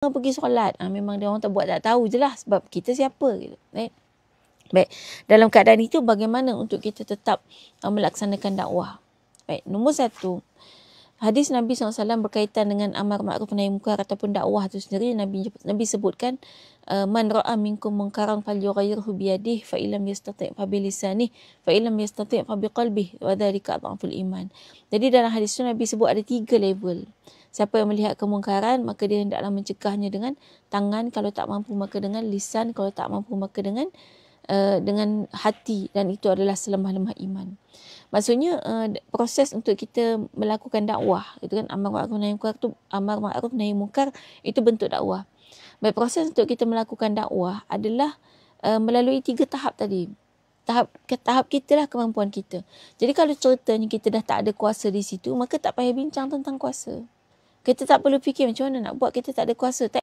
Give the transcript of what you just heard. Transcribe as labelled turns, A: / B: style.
A: pergi solat. Memang dia orang tak buat, tak tahu je lah sebab kita siapa gitu. Baik, dalam keadaan itu bagaimana untuk kita tetap melaksanakan dakwah? Baik, nombor 1, hadis Nabi SAW berkaitan dengan amar ma'ruf nahi munkar ataupun dakwah itu sendiri. Nabi sebutkan, man ra'a minkum munkaran falyughayyirhu biyadihi fa illam yastati' fa bilisanihi fa illam yastati' fa biqalbihi wa dzalika adhaful iman. Jadi dalam hadis itu Nabi sebut ada 3 level. Siapa yang melihat kemungkaran, maka dia hendaklah mencegahnya dengan tangan, kalau tak mampu maka dengan lisan, kalau tak mampu maka dengan hati, dan itu adalah selemah-lemah iman. Maksudnya proses untuk kita melakukan dakwah itu kan, amar ma'ruf nahi munkar itu bentuk dakwah. Baik, proses untuk kita melakukan dakwah adalah melalui 3 tahap tadi. Tahap kita lah kemampuan kita. Jadi kalau ceritanya kita dah tak ada kuasa di situ, maka tak payah bincang tentang kuasa. Kita tak perlu fikir macam mana nak buat, kita tak ada kuasa.